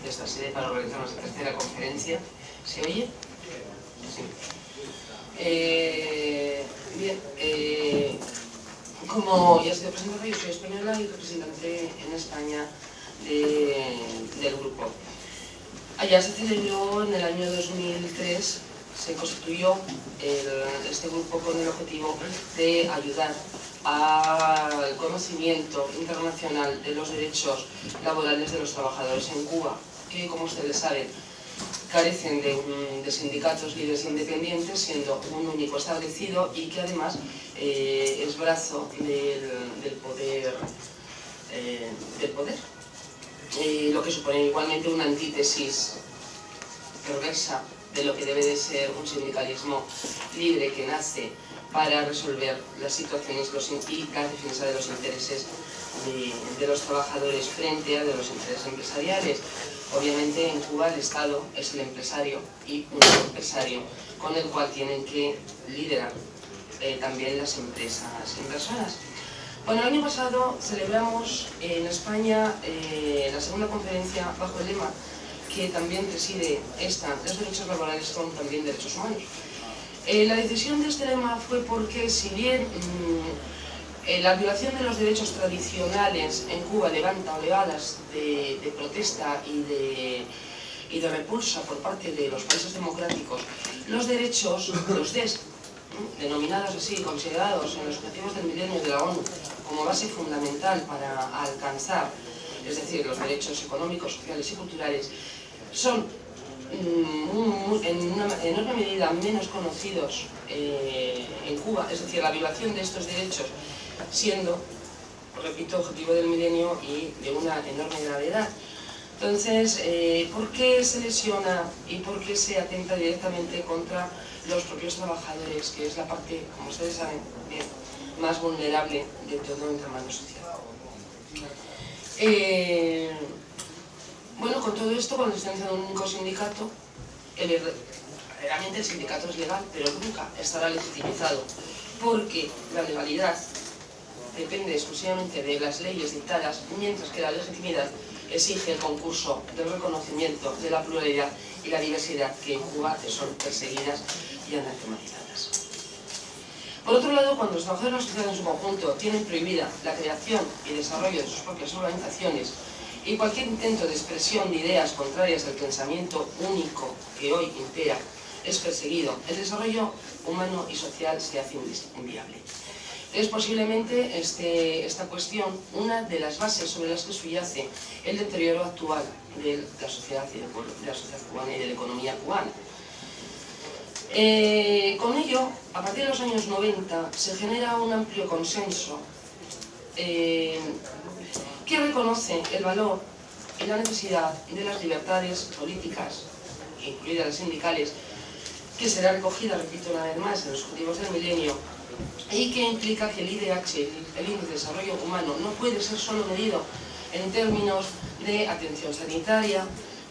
de esta sede para organizar nuestra tercera conferencia. ¿Se oye? Sí. Bien, como ya se ha presentado, yo soy española y representante en España del grupo. Allá se celebró en el año 2003, se constituyó este grupo con el objetivo de ayudar al conocimiento internacional de los derechos laborales de los trabajadores en Cuba, que, como ustedes saben, carecen de sindicatos libres e independientes, siendo un único establecido, y que además es brazo del poder, lo que supone igualmente una antítesis perversa de lo que debe de ser un sindicalismo libre que nace para resolver las situaciones y la defensa de los intereses de los trabajadores frente a los intereses empresariales. Obviamente en Cuba el Estado es el empresario y un empresario con el cual tienen que liderar también las empresas inversoras. Bueno, el año pasado celebramos en España la segunda conferencia bajo el lema que también preside esta: los derechos laborales son también derechos humanos. La decisión de este lema fue porque, si bien la violación de los derechos tradicionales en Cuba levanta oleadas de protesta y de repulsa por parte de los países democráticos, los derechos, los denominados así, considerados en los objetivos del milenio de la ONU como base fundamental para alcanzar, es decir, los derechos económicos, sociales y culturales, son en una enorme medida menos conocidos en Cuba, es decir, la violación de estos derechos siendo, repito, objetivo del milenio y de una enorme gravedad. Entonces, ¿por qué se lesiona y por qué se atenta directamente contra los propios trabajadores, que es la parte, como ustedes saben bien, más vulnerable de todo entramado social? Bueno, con todo esto, con la existencia de un único sindicato, realmente el sindicato es legal, pero nunca estará legitimizado, porque la legalidad depende exclusivamente de las leyes dictadas, mientras que la legitimidad exige el concurso del reconocimiento de la pluralidad y la diversidad, que en Cuba son perseguidas y anatematizadas. Por otro lado, cuando los trabajadores de la sociedad en su conjunto tienen prohibida la creación y desarrollo de sus propias organizaciones y cualquier intento de expresión de ideas contrarias al pensamiento único que hoy impera es perseguido, el desarrollo humano y social se hace inviable. Es posiblemente esta cuestión una de las bases sobre las que subyace el deterioro actual de la sociedad cubana y de la economía cubana. Con ello, a partir de los años 90, se genera un amplio consenso que reconoce el valor y la necesidad de las libertades políticas, incluidas las sindicales, que será recogida, repito una vez más, en los objetivos del milenio, y que implica que el IDH, el Índice de Desarrollo Humano, no puede ser solo medido en términos de atención sanitaria,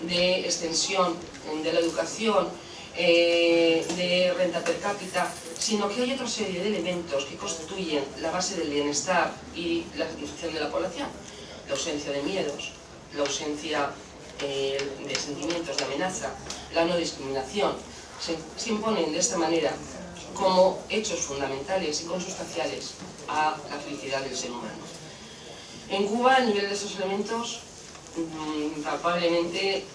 de extensión de la educación, de renta per cápita, sino que hay otra serie de elementos que constituyen la base del bienestar y la satisfacción de la población: la ausencia de miedos, la ausencia de sentimientos de amenaza, la no discriminación, se imponen de esta manera como hechos fundamentales y consustanciales a la felicidad del ser humano. En Cuba, el nivel de estos elementos palpablemente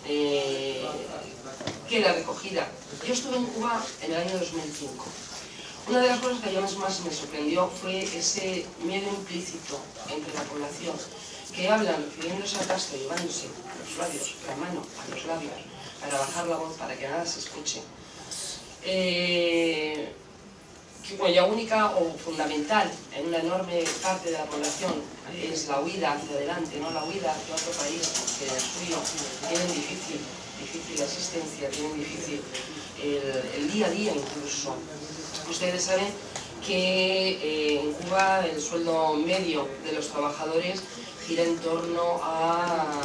queda recogida. Yo estuve en Cuba en el año 2005. Una de las cosas que más me sorprendió fue ese miedo implícito entre la población, que hablan refiriéndose al gasto, llevándose los labios, la mano a los labios, para bajar la voz, para que nada se escuche. Cuya única o fundamental en una enorme parte de la población es la huida hacia adelante, no la huida hacia otro país, porque el suyo tienen difícil la existencia, tienen difícil el día a día incluso. Ustedes saben que en Cuba el sueldo medio de los trabajadores gira en torno a,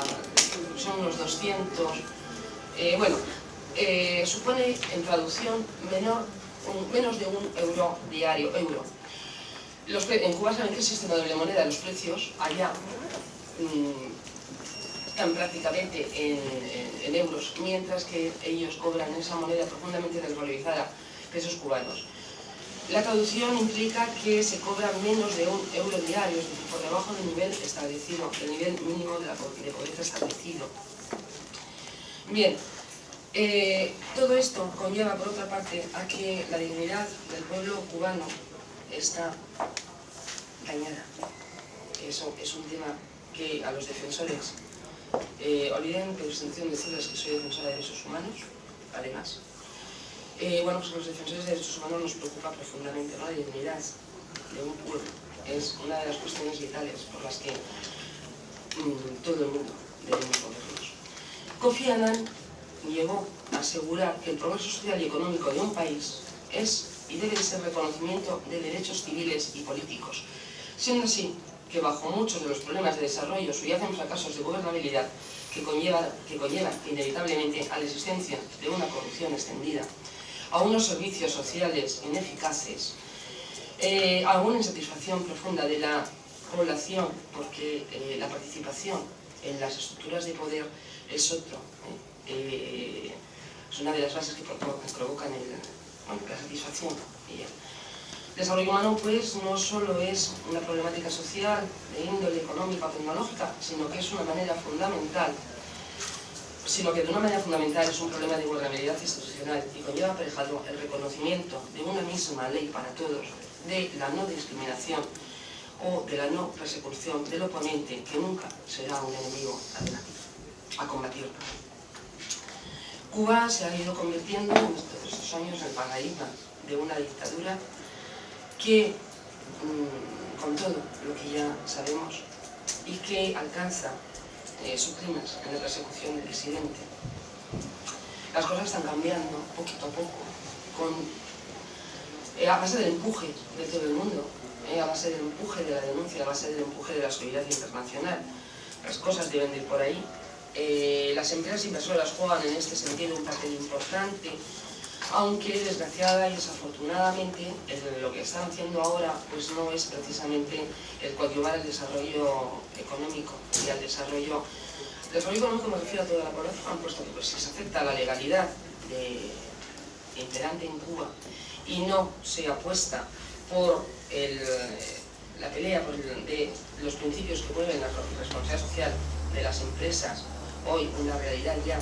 son unos 200, supone en traducción menos de €1 diario. En Cuba saben que existe una doble moneda, los precios allá están prácticamente en euros, mientras que ellos cobran esa moneda profundamente desvalorizada, pesos cubanos. La traducción implica que se cobra menos de €1 diario, es decir, por debajo del nivel establecido, del nivel mínimo de pobreza establecido. Bien, todo esto conlleva, por otra parte, a que la dignidad del pueblo cubano está dañada. Eso es un tema que a los defensores, olviden en presentación decirles que soy defensora de derechos humanos, además. Bueno, pues a los defensores de derechos humanos nos preocupa profundamente, ¿no? La dignidad de un pueblo es una de las cuestiones vitales por las que todo el mundo debemos movernos. Kofi Annan llegó a asegurar que el progreso social y económico de un país es y debe ser reconocimiento de derechos civiles y políticos, siendo así que bajo muchos de los problemas de desarrollo subyacen fracasos de gobernabilidad que conllevan inevitablemente a la existencia de una corrupción extendida, a unos servicios sociales ineficaces, a una insatisfacción profunda de la población, porque la participación en las estructuras de poder es otro. Es una de las bases que provocan la satisfacción. El desarrollo humano, pues, no solo es una problemática social de índole económica o tecnológica, sino que es una manera fundamental, es un problema de gobernabilidad institucional y conlleva aparejado el reconocimiento de una misma ley para todos, de la no discriminación o de la no persecución del oponente, que nunca será un enemigo a combatir. Cuba se ha ido convirtiendo en estos años en el paradigma de una dictadura que, con todo lo que ya sabemos, y que alcanza su clímax en la persecución del disidente. Las cosas están cambiando poquito a poco, a base del empuje de todo el mundo, a base del empuje de la denuncia, a base del empuje de la solidaridad internacional. Las cosas deben de ir por ahí. Las empresas inversoras juegan en este sentido un papel importante, aunque desgraciada y desafortunadamente lo que están haciendo ahora pues no es precisamente el coadyuvar al desarrollo económico y al desarrollo económico. Me refiero a toda la población, puesto que pues, si se acepta la legalidad imperante en Cuba y no se apuesta por la pelea de los principios que mueven la responsabilidad social de las empresas, hoy una realidad ya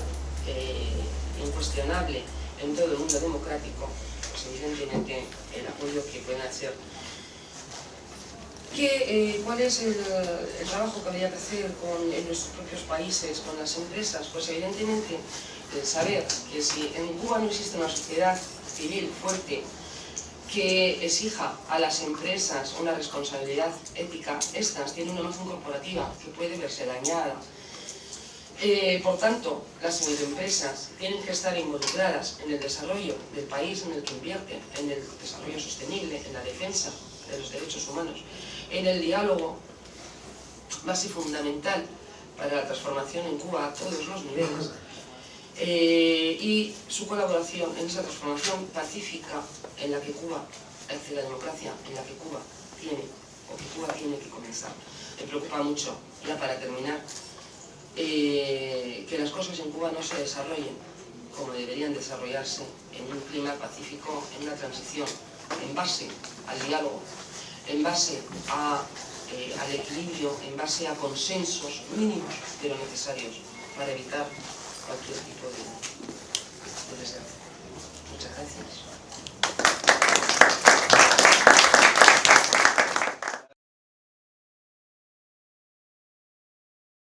incuestionable en todo el mundo democrático, pues evidentemente el apoyo que pueden hacer. ¿Cuál es el trabajo que habría que hacer en nuestros propios países, con las empresas? Pues evidentemente saber que si en Cuba no existe una sociedad civil fuerte que exija a las empresas una responsabilidad ética, estas tienen una imagen corporativa que puede verse dañada. Por tanto, las empresas tienen que estar involucradas en el desarrollo del país en el que invierten, en el desarrollo sostenible, en la defensa de los derechos humanos, en el diálogo base fundamental para la transformación en Cuba a todos los niveles, y su colaboración en esa transformación pacífica en la que Cuba, hacia la democracia, en la que Cuba tiene que comenzar. Me preocupa mucho, ya para terminar, que las cosas en Cuba no se desarrollen como deberían desarrollarse, en un clima pacífico, en una transición, en base al diálogo, en base al equilibrio, en base a consensos mínimos pero necesarios para evitar cualquier tipo de desgracia. Muchas gracias.